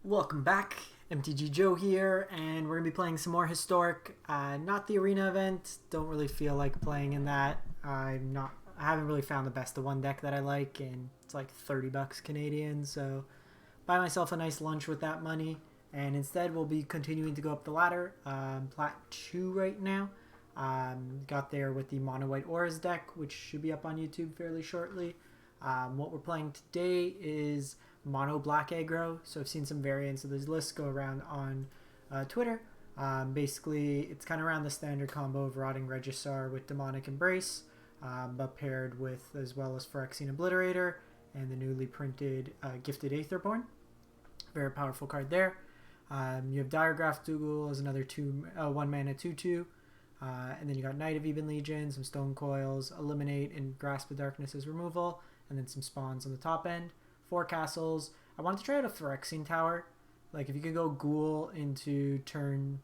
Welcome back, MTG Joe here, and we're going to be playing some more Historic. Not the arena event, don't really feel like playing in that. I haven't really found the best of one deck that I like, and it's like 30 bucks Canadian, so buy myself a nice lunch with that money. And instead we'll be continuing to go up the ladder. Plat 2 right now. Got there with the Mono White Auras deck, which should be up on YouTube fairly shortly. What we're playing today is Mono Black Aggro. So I've seen some variants of this list go around on Twitter. Basically, it's kind of around the standard combo of Rotting Regisaur with Demonic Embrace, but paired with as well as Phyrexian Obliterator and the newly printed Gifted Aetherborn. Very powerful card there. You have Diregraf Ghoul as another 1 mana 2/2. And then you got Knight of Ebon Legion, some Stonecoils, Eliminate, and Grasp of Darkness as removal, and then some spawns on the top end. 4 castles. I wanted to try out a Phyrexian Tower. Like, if you could go Ghoul into turn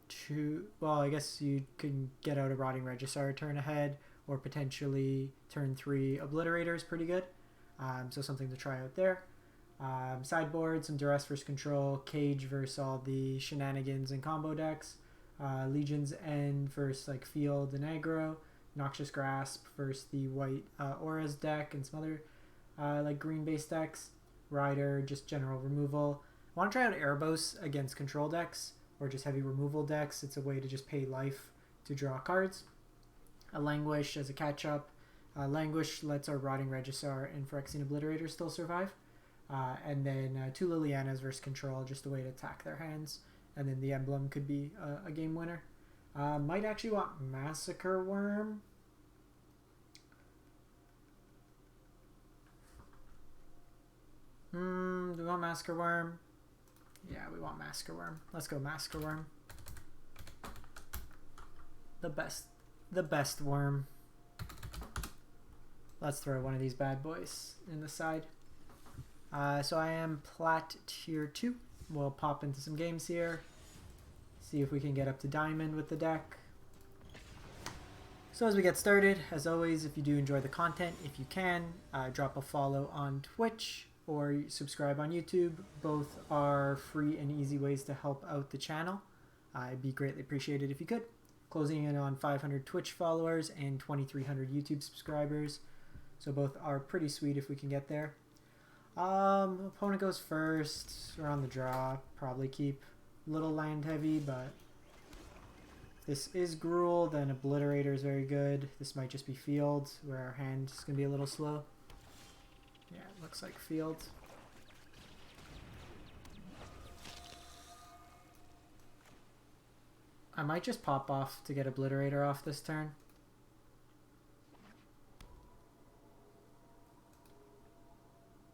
2, well, I guess you could get out a Rotting Regisaur turn ahead, or potentially turn 3 Obliterators is pretty good. So something to try out there. Sideboard, some Duress versus Control, Cage versus all the shenanigans and combo decks. Legion's End versus like Field and Aggro, Noxious Grasp versus the white Auras deck and some other like green base decks. Rider, just general removal. I want to try out Erebos against control decks or just heavy removal decks. It's a way to just pay life to draw cards. A Languish as a catch up. Languish lets our Rotting Regisaur and Phyrexian Obliterator still survive. And then 2 Lilianas versus control, just a way to attack their hands. And then the emblem could be a game winner. Might actually want Massacre Wurm. Do we want Massacre Wurm? Yeah, we want Massacre Wurm. Let's go Massacre Wurm. The best worm. Let's throw one of these bad boys in the side. So I am plat tier 2. We'll pop into some games here. See if we can get up to diamond with the deck. So as we get started, as always, if you do enjoy the content, if you can, drop a follow on Twitch or subscribe on YouTube. Both are free and easy ways to help out the channel. I'd be greatly appreciated if you could. Closing in on 500 Twitch followers and 2,300 YouTube subscribers. So both are pretty sweet if we can get there. Opponent goes first. We're on the draw. Probably keep little land heavy, but if this is Gruul, then Obliterator is very good. This might just be Field, where our hand is going to be a little slow. Yeah, it looks like Field. I might just pop off to get Obliterator off this turn.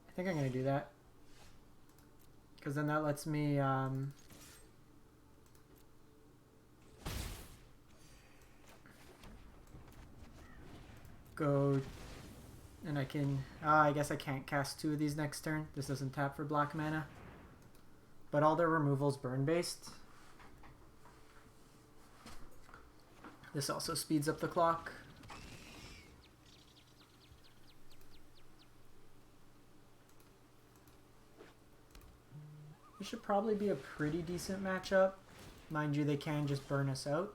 I think I'm going to do that. Because then that lets me go, and I can, I guess I can't cast 2 of these next turn. This doesn't tap for black mana. But all their removals burn based. This also speeds up the clock. This should probably be a pretty decent matchup. Mind you, they can just burn us out.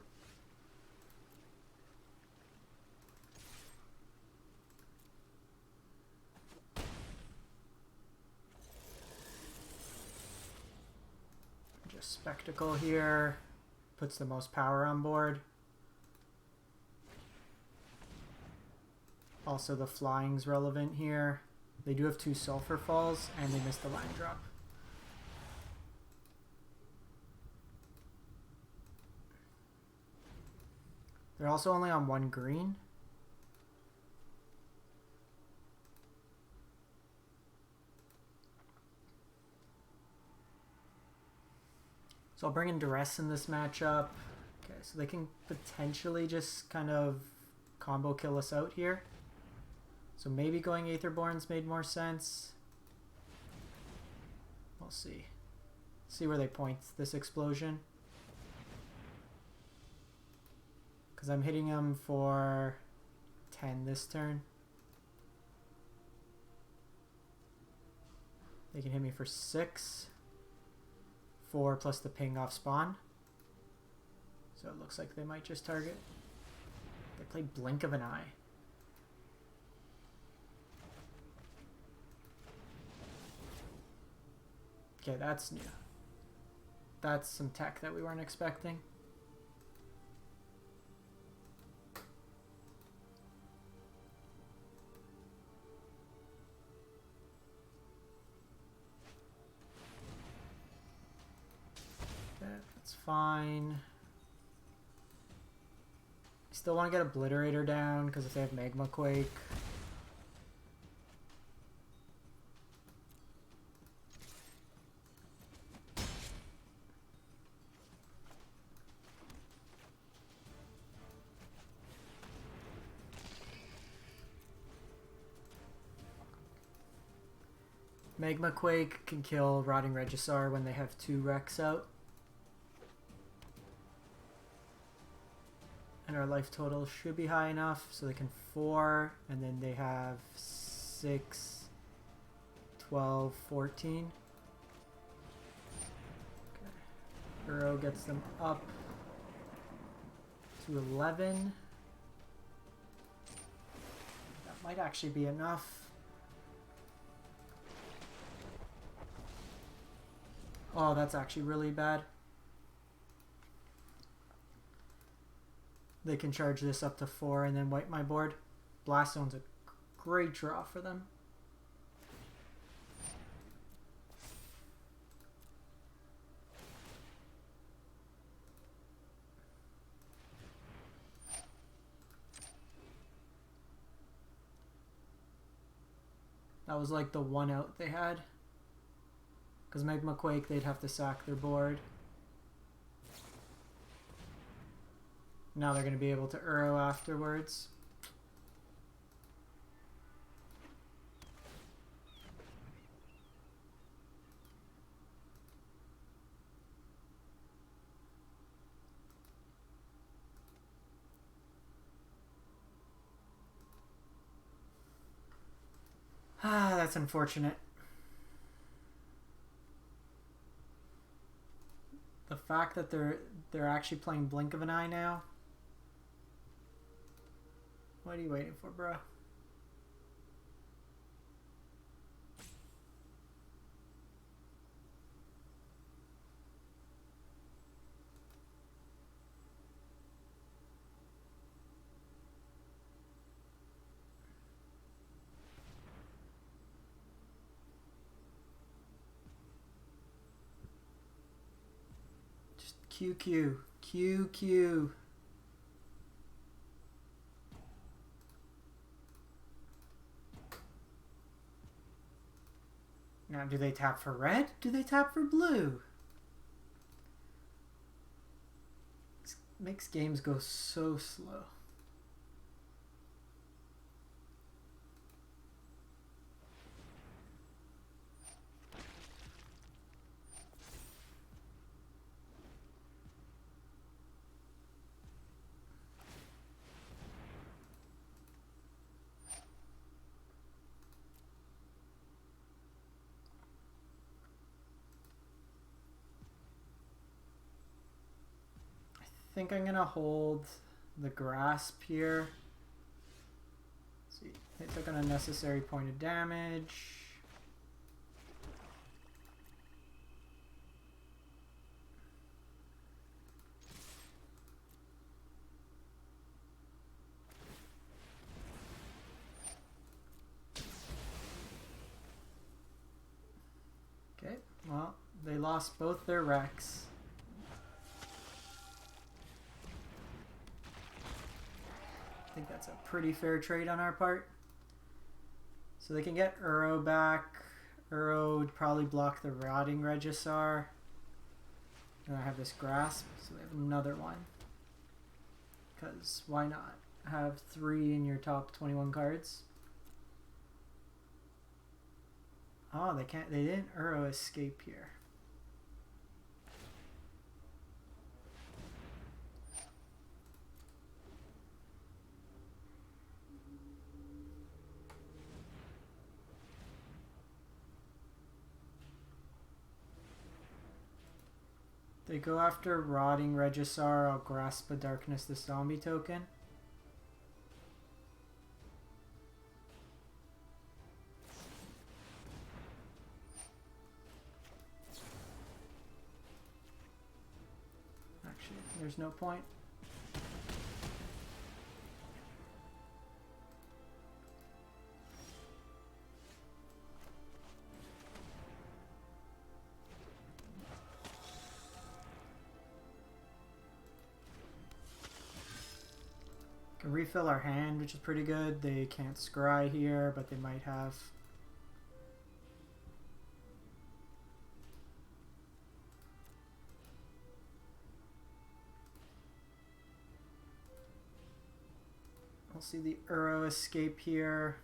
Just Spectacle here. Puts the most power on board. Also, the flying's relevant here. They do have 2 Sulfur Falls, and they missed the land drop. They're also only on 1 green. So I'll bring in Duress in this matchup. Okay, so they can potentially just kind of combo kill us out here. So maybe going Aetherborn's made more sense. We'll see. See where they point this explosion. Because I'm hitting them for 10 this turn. They can hit me for 6. 4 plus the ping off Spawn. So it looks like they might just target. They play Blink of an Eye. Okay, that's new. That's some tech that we weren't expecting. Okay, that's fine. Still want to get Obliterator down because if they have Magma Quake. Magma Quake can kill Rotting Regisaur when they have 2 Rex out. And our life total should be high enough so they can 4, and then they have 6, 12, 14. Okay. Aggro gets them up to 11. That might actually be enough. Oh, that's actually really bad. They can charge this up to 4 and then wipe my board. Blast Zone's a great draw for them. That was like the one out they had. Because Magma Quake, they'd have to sack their board. Now they're going to be able to Uro afterwards. Ah, that's unfortunate. The fact that they're actually playing Blink of an Eye now. What are you waiting for, bro? Just QQ. QQ. Now, do they tap for red? Do they tap for blue? This makes games go so slow. I think I'm gonna hold the Grasp here. Let's see, they took an unnecessary point of damage. Okay, well, they lost both their Rex. I think that's a pretty fair trade on our part. So they can get Uro back. Uro would probably block the Rotting Regisaur. And I have this Grasp, so we have another one. Because why not? Have 3 in your top 21 cards. Oh, they didn't Uro escape here. They go after Rotting Regisaur, I'll grasp a Darkness the Zombie token. Actually, there's no point. Can refill our hand, which is pretty good. They can't scry here, but they might have. We'll see the Uro escape here.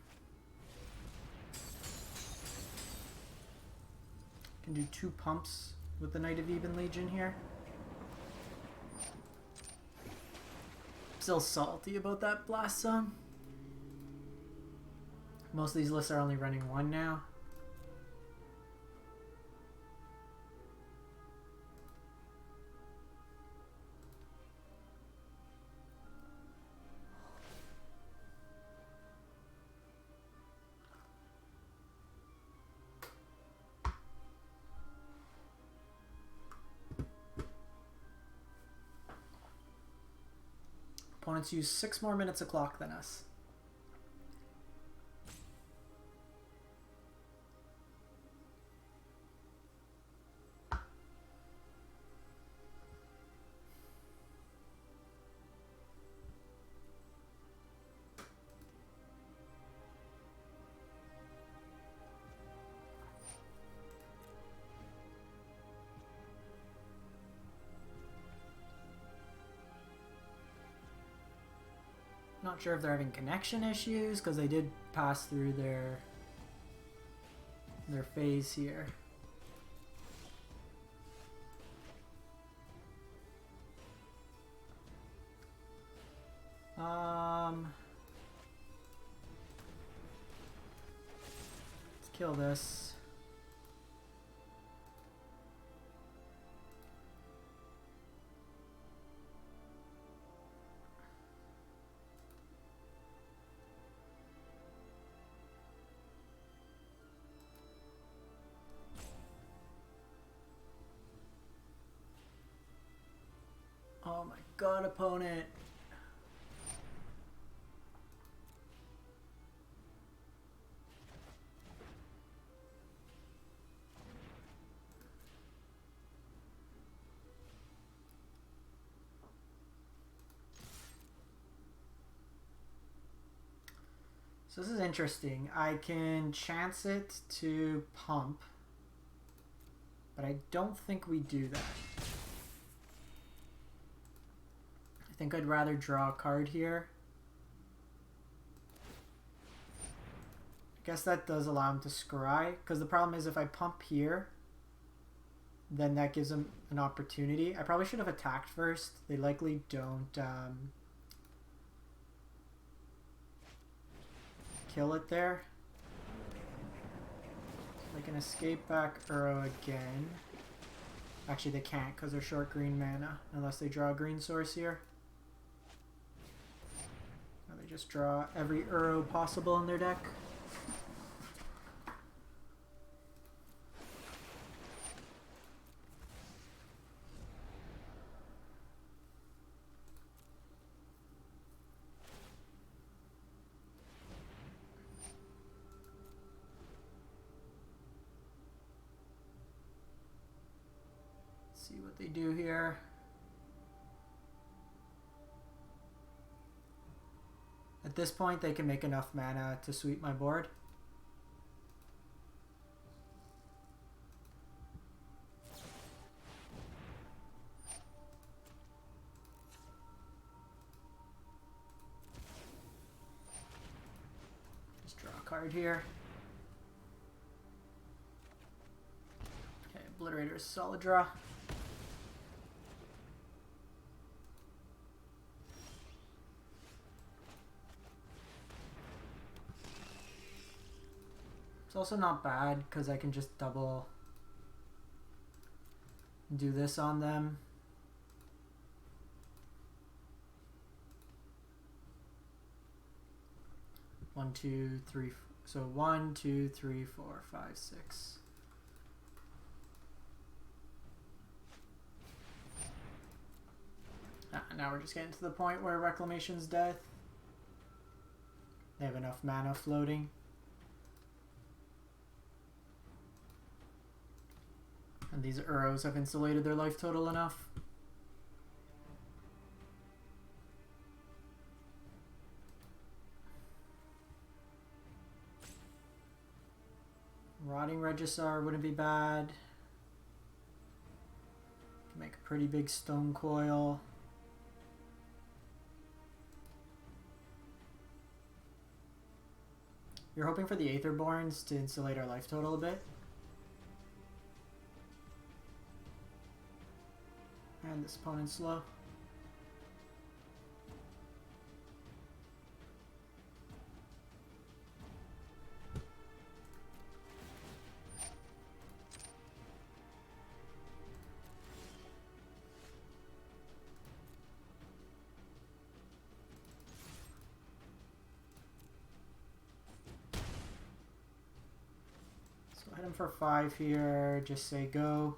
Can do 2 pumps with the Knight of Ebon Legion here. Still salty about that Blast Zone. Most of these lists are only running 1 now. Opponents use 6 more minutes of clock than us. Not sure if they're having connection issues because they did pass through their phase here. Let's kill this. Oh my god, opponent. So this is interesting. I can chance it to pump, but I don't think we do that. I think I'd rather draw a card here. I guess that does allow him to scry, because the problem is if I pump here, then that gives him an opportunity. I probably should have attacked first. They likely don't kill it there. They can escape back Uro again. Actually, they can't because they're short green mana, unless they draw a green source here. Or they just draw every Uro possible in their deck. See what they do here. At this point, they can make enough mana to sweep my board. Just draw a card here. Okay, Obliterator is solid draw. It's also not bad because I can just double Do this on them. One, two, three. So 1, 2, 3, 4, 5, 6. Now we're just getting to the point where Reclamation's death. They have enough mana floating. And these Uros have insulated their life total enough. Rotting Regisaur wouldn't be bad. Can make a pretty big Stonecoil. You're hoping for the Aetherborns to insulate our life total a bit. And this opponent's slow. So hit him for 5 here, just say go.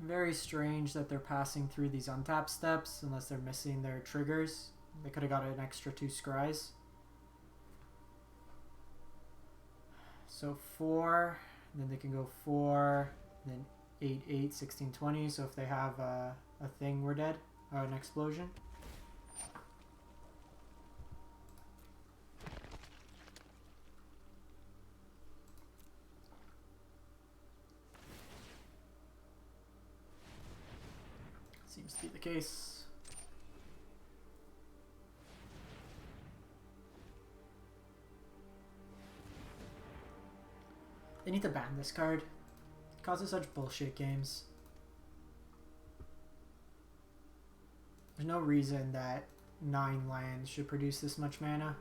Very strange that they're passing through these untapped steps unless they're missing their triggers. They could have got an extra 2 scries. So 4, then they can go 4, then 8, 8, 16, 20. So if they have a thing, we're dead. Or an explosion. Seems to be the case. They need to ban this card. It causes such bullshit games. There's no reason that 9 lands should produce this much mana.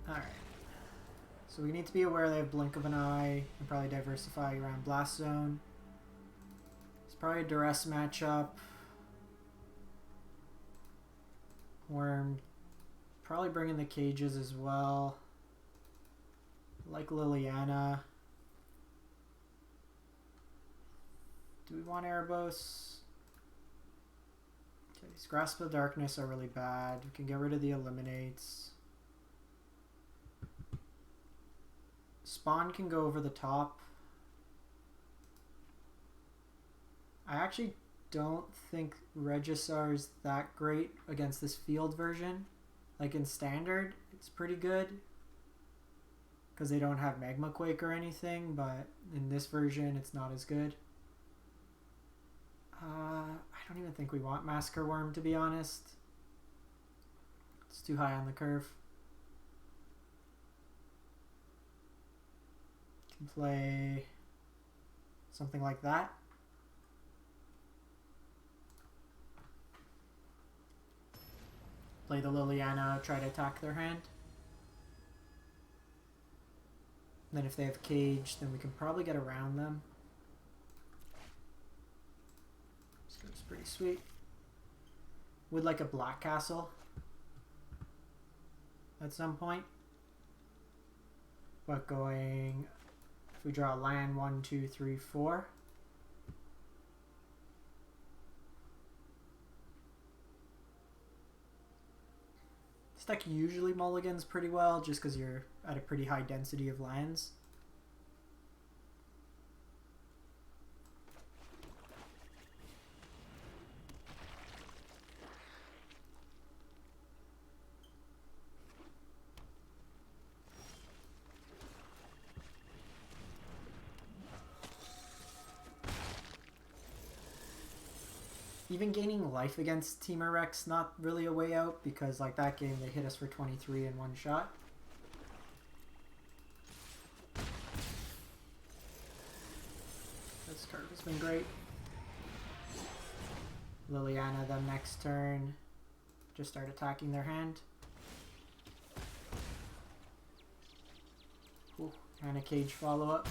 Alright. So we need to be aware they have Blink of an Eye and probably diversify around Blast Zone. It's probably a Duress matchup. Wurm probably bringing the cages as well. Like Liliana. Do we want Erebos? Okay, these Grasp of Darkness are really bad. We can get rid of the Eliminates. Spawn can go over the top. I actually don't think Regisaur is that great against this field version. Like in Standard, it's pretty good because they don't have Magma Quake or anything, but in this version, it's not as good. I don't even think we want Massacre Wurm, to be honest. It's too high on the curve. Can play something like that. Play the Liliana, try to attack their hand. And then if they have Cage, then we can probably get around them. This goes pretty sweet. Would like a Black Castle at some point. But going, if we draw a land, 1, 2, 3, 4. This deck usually mulligans pretty well just because you're at a pretty high density of lands. Even gaining life against Temur Rex, not really a way out, because like that game they hit us for 23 in one shot. This card has been great. Liliana them next turn. Just start attacking their hand. Ooh, and a cage follow-up.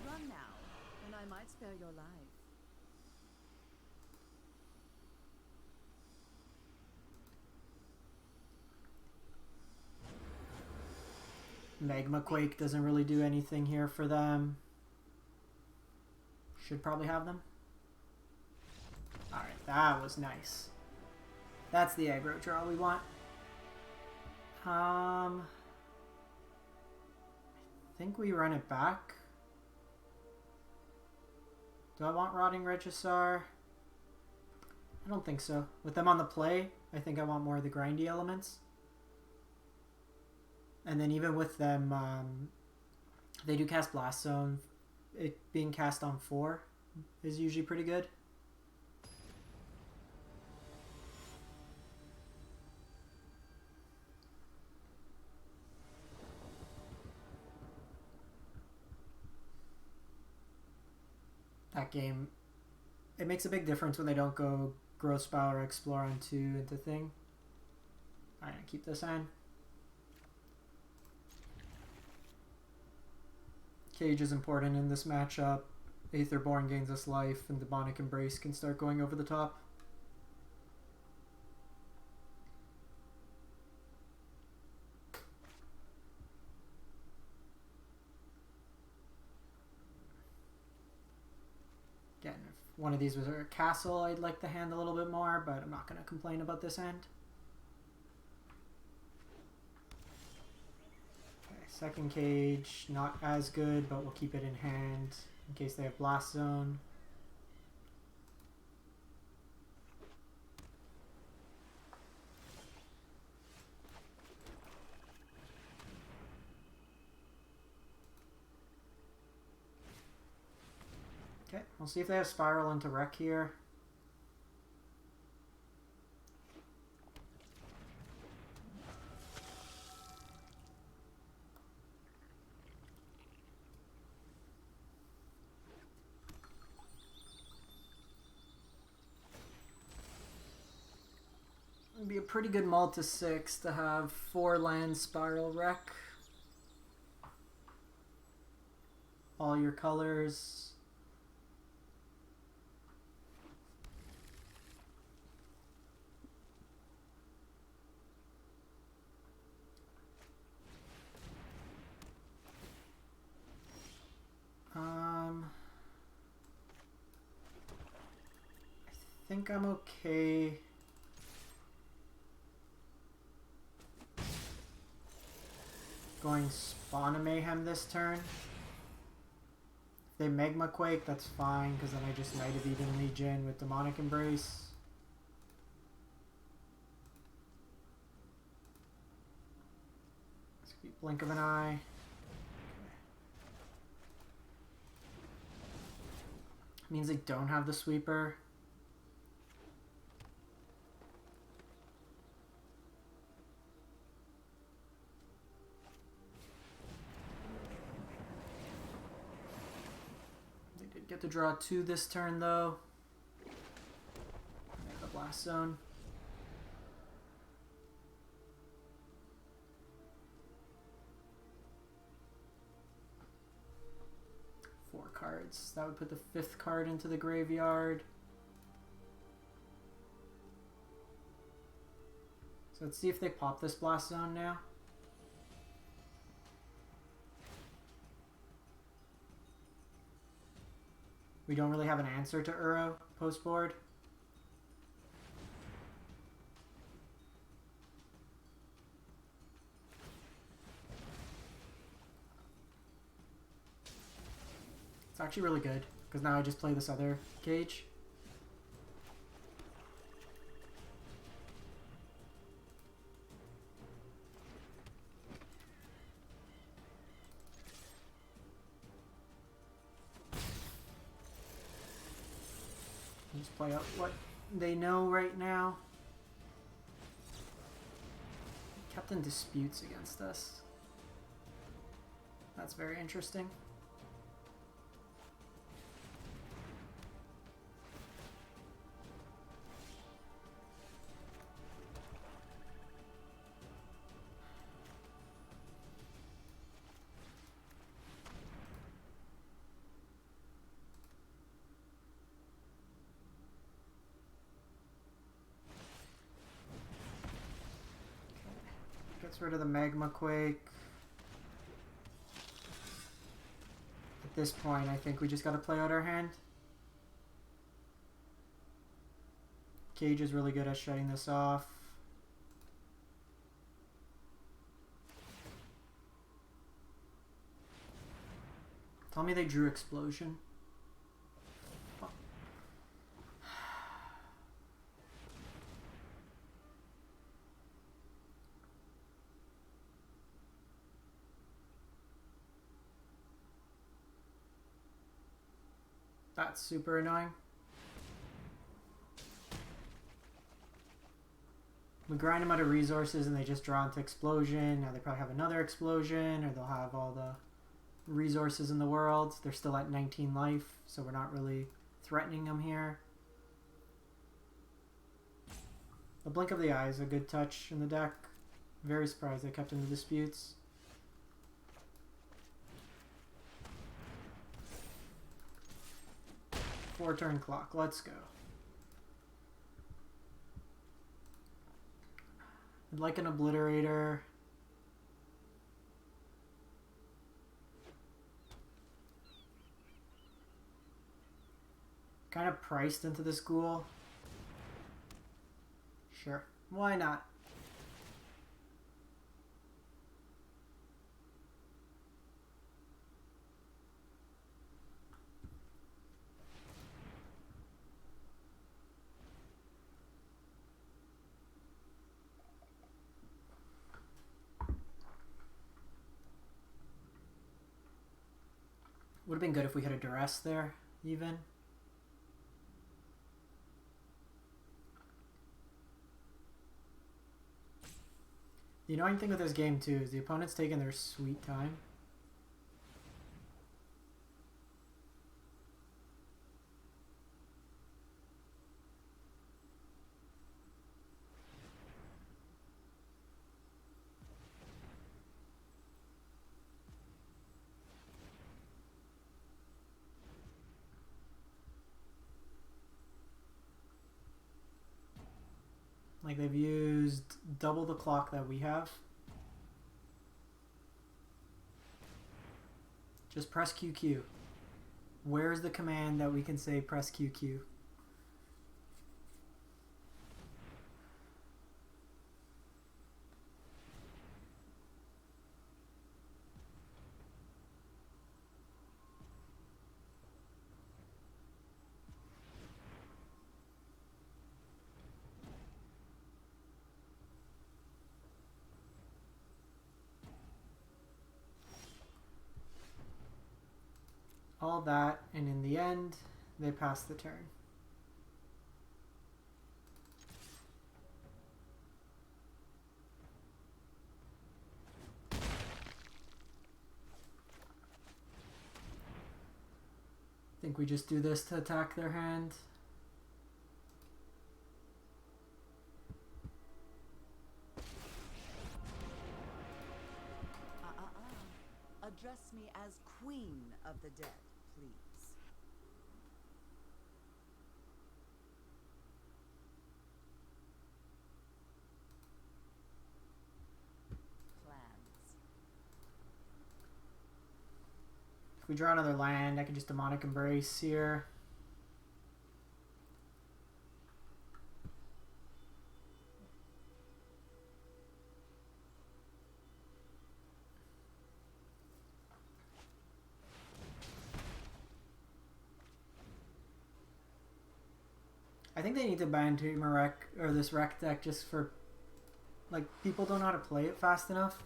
Run now, and I might spare your life. Magma Quake doesn't really do anything here for them. Should probably have them. Alright, that was nice. That's the aggro draw we want. I think we run it back. Do I want Rotting Regisaur? I don't think so. With them on the play, I think I want more of the grindy elements. And then even with them, they do cast Blast Zone. It being cast on 4 is usually pretty good. That game, it makes a big difference when they don't go Growth Spell or Explore on 2 into thing. Alright, keep this in. Cage is important in this matchup. Aetherborn gains us life, and Demonic Embrace can start going over the top. Again, if one of these was a castle, I'd like the hand a little bit more, but I'm not going to complain about this end. Second cage, not as good, but we'll keep it in hand in case they have Blast Zone. Okay, we'll see if they have Spiral into Wreck here. It'd be a pretty good mull to 6 to have 4 land Spiral Wreck. All your colors. I think I'm okay. Going Spawn of Mayhem this turn. If they Magma Quake, that's fine, because then I just Knight of Eden Legion with Demonic Embrace. Let's keep Blink of an Eye. Okay. Means they don't have the Sweeper. Get to draw 2 this turn though. They have the Blast Zone. Four cards. That would put the 5th card into the graveyard. So let's see if they pop this Blast Zone now. We don't really have an answer to Uro post board. It's actually really good, because now I just play this other cage. Just play out what they know right now. Captain Disputes against us. That's very interesting. Gets rid of the Magma Quake. At this point, I think we just gotta play out our hand. Cage is really good at shutting this off. Tell me they drew Explosion. That's super annoying. We grind them out of resources and they just draw into Explosion. Now they probably have another Explosion, or they'll have all the resources in the world. They're still at 19 life, so we're not really threatening them here. The Blink of the Eye is a good touch in the deck. Very surprised I kept in the Disputes. Four-turn clock. Let's go. I'd like an Obliterator. Kind of priced into this Ghoul. Sure. Why not? Would have been good if we had a Duress there, even. The annoying thing with this game, too, is the opponent's taking their sweet time. Like, they've used double the clock that we have. Just press QQ. Where's the command that we can say press QQ? All that, and in the end, they pass the turn. I think we just do this to attack their hand. Address me as Queen of the Dead, please. Plans. If we draw another land, I can just Demonic Embrace here. I think they need to ban Team or this Wreck deck just for, like, people don't know how to play it fast enough.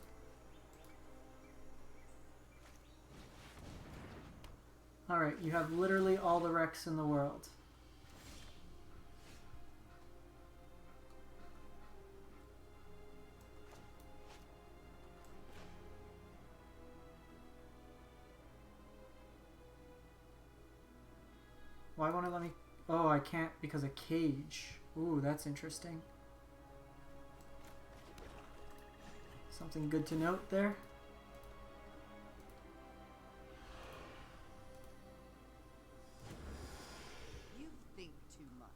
Alright, you have literally all the Wrecks in the world. Why won't it let me? Oh, I can't because of cage. Ooh, that's interesting. Something good to note there. You think too much.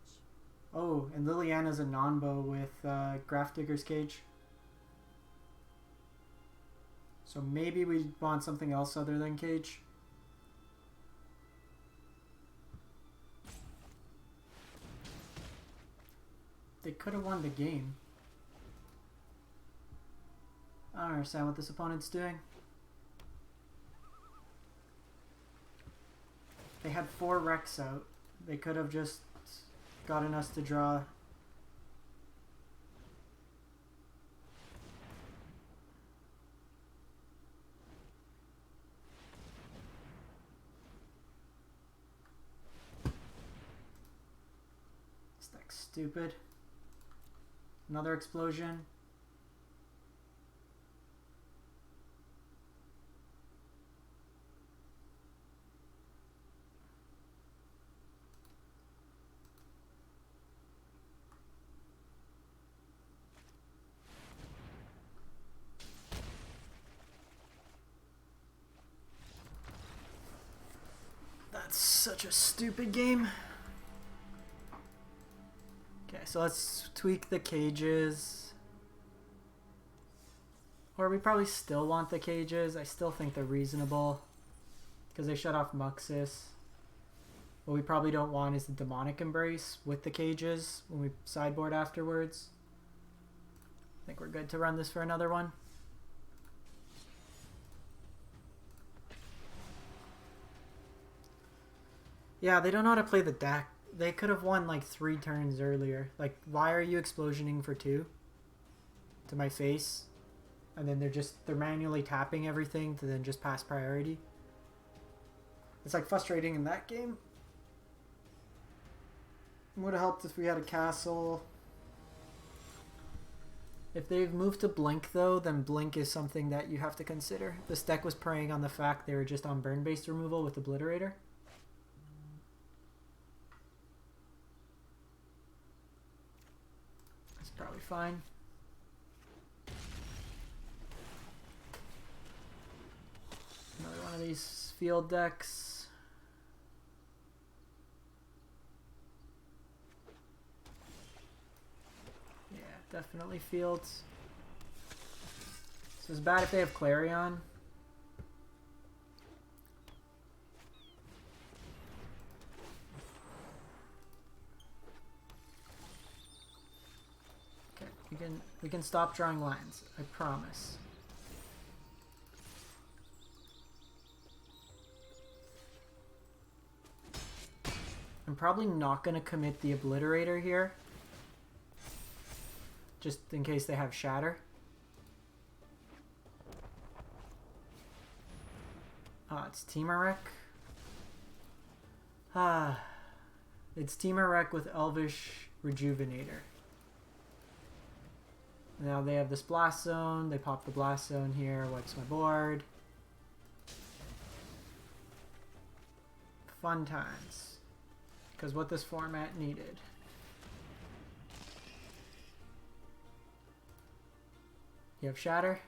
Oh, and Liliana's a non-bow with Grafdigger's cage. So maybe we want something else other than cage. They could have won the game. I don't understand what this opponent's doing. They had 4 wrecks out. They could have just gotten us to draw. This deck's stupid. Another explosion. That's such a stupid game. Okay, so let's tweak the cages. Or we probably still want the cages. I still think they're reasonable because they shut off Muxus. What we probably don't want is the Demonic Embrace with the cages when we sideboard afterwards. I think we're good to run this for another one. Yeah, they don't know how to play the deck. They could have won like 3 turns earlier. Like, why are you explosioning for 2 to my face? And then they're manually tapping everything to then just pass priority. It's like frustrating in that game. It would have helped if we had a castle. If they've moved to Blink though, then Blink is something that you have to consider. This deck was preying on the fact they were just on burn-based removal with Obliterator. That's probably fine. Another one of these field decks. Yeah, definitely fields. So it's bad if they have Clarion. Okay, we can stop drawing lines, I promise. I'm probably not going to commit the Obliterator here. Just in case they have Shatter. It's Teamarek. It's Teamarek with Elvish Rejuvenator. Now they have this Blast Zone. They pop the Blast Zone here. Wipes my board. Fun times. Because what this format needed. You have Shatter.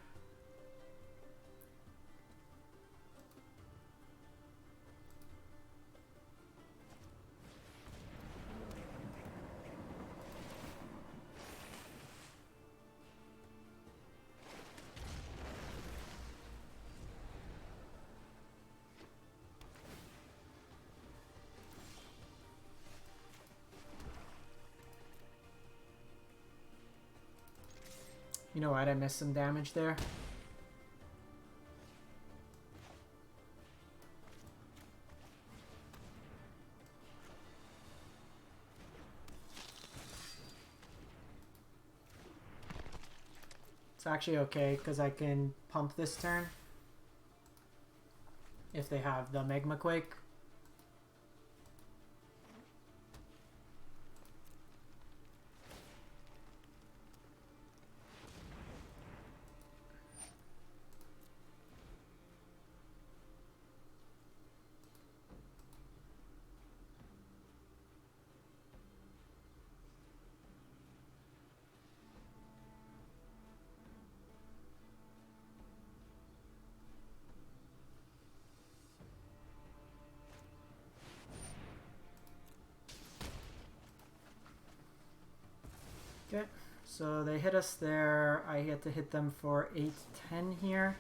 You know what? I missed some damage there. It's actually okay because I can pump this turn if they have the Magma Quake. Okay, so they hit us there. I get to hit them for 8-10 here.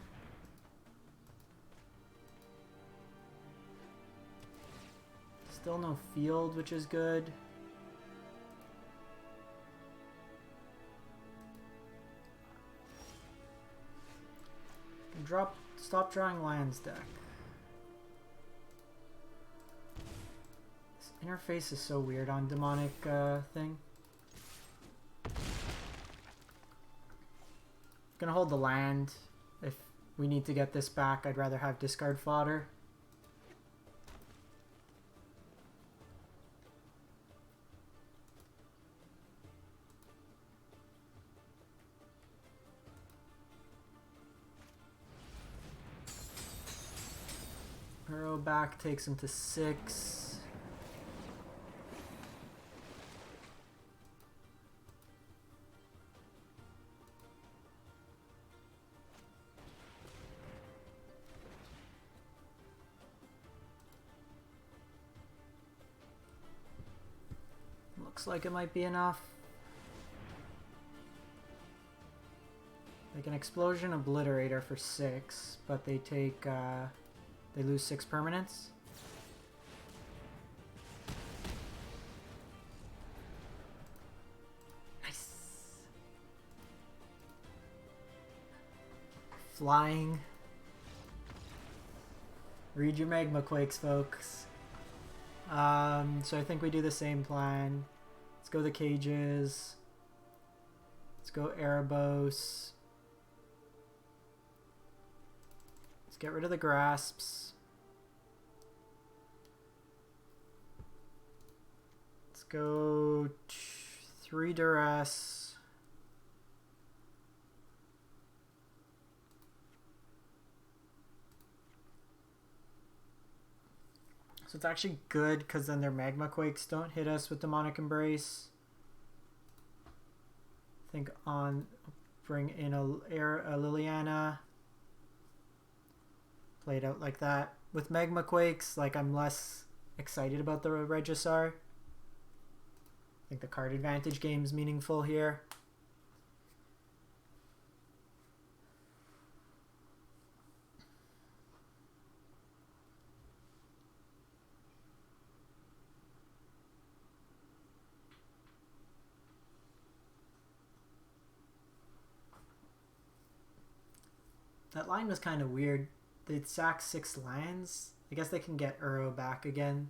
Still no field, which is good. Stop drawing lands deck. This interface is so weird on demonic thing. Gonna hold the land. If we need to get this back, I'd rather have discard fodder. Arrow back takes him to 6. Looks like it might be enough. Like an Explosion Obliterator for 6, but they take they lose 6 permanents. Nice. Flying. Read your Magma Quakes, folks. So I think we do the same plan. Let's go the cages. Let's go Erebos. Let's get rid of the grasps. Let's go 3 Duress. So it's actually good because then their Magma Quakes don't hit us with Demonic Embrace. I think on bring in a Liliana. Play it out like that. With Magma Quakes, like I'm less excited about the Regisaur. I think the card advantage game is meaningful here. That line was kind of weird. They'd sack 6 lands. I guess they can get Uro back again.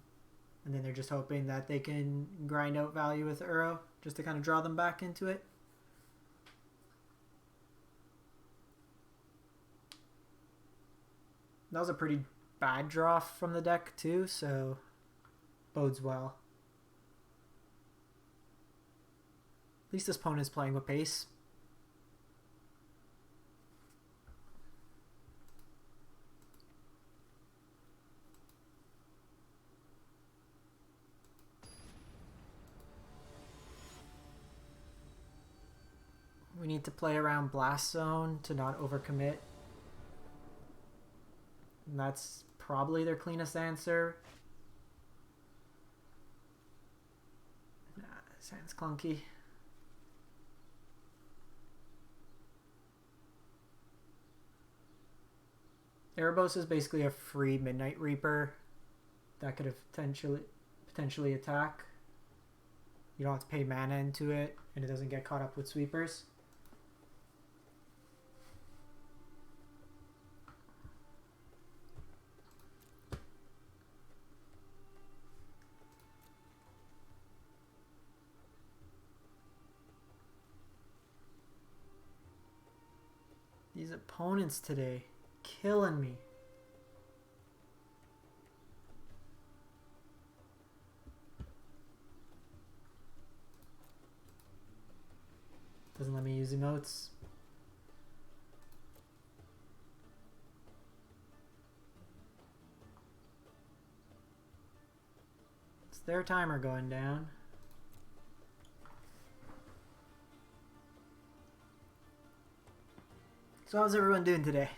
And then they're just hoping that they can grind out value with Uro just to kind of draw them back into it. That was a pretty bad draw from the deck too, so bodes well. At least this opponent is playing with pace. We need to play around Blast Zone to not overcommit. And that's probably their cleanest answer. Nah, sounds clunky. Erebos is basically a free Midnight Reaper that could have potentially attack. You don't have to pay mana into it, and it doesn't get caught up with sweepers. These opponents today, killing me. Doesn't let me use emotes. It's their timer going down. So how's everyone doing today?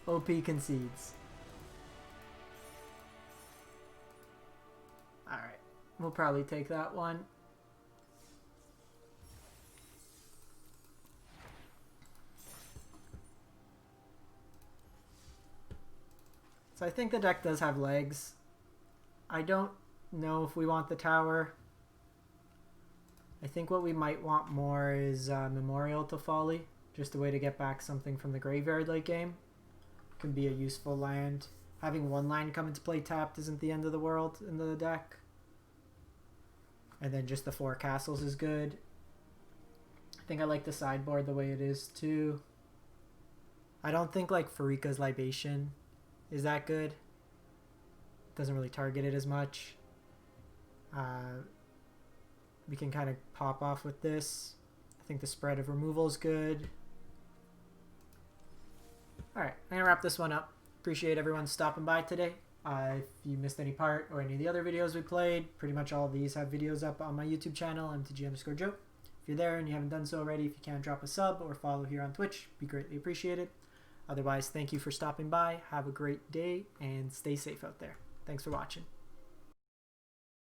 OP concedes. Alright, we'll probably take that one. So I think the deck does have legs. I don't know if we want the tower. I think what we might want more is Memorial to Folly. Just a way to get back something from the graveyard late game. Could be a useful land. Having one land come into play tapped isn't the end of the world in the deck. And then just the 4 castles is good. I think I like the sideboard the way it is too. I don't think like Pharika's Libation is that good. Doesn't really target it as much. We can kind of pop off with this. I think the spread of removal is good. Alright, I'm going to wrap this one up. Appreciate everyone stopping by today. If you missed any part or any of the other videos we played, pretty much all of these have videos up on my YouTube channel, MTG_Joe. If you're there and you haven't done so already, if you can, drop a sub or follow here on Twitch, be greatly appreciated. Otherwise, thank you for stopping by. Have a great day and stay safe out there. Thanks for watching.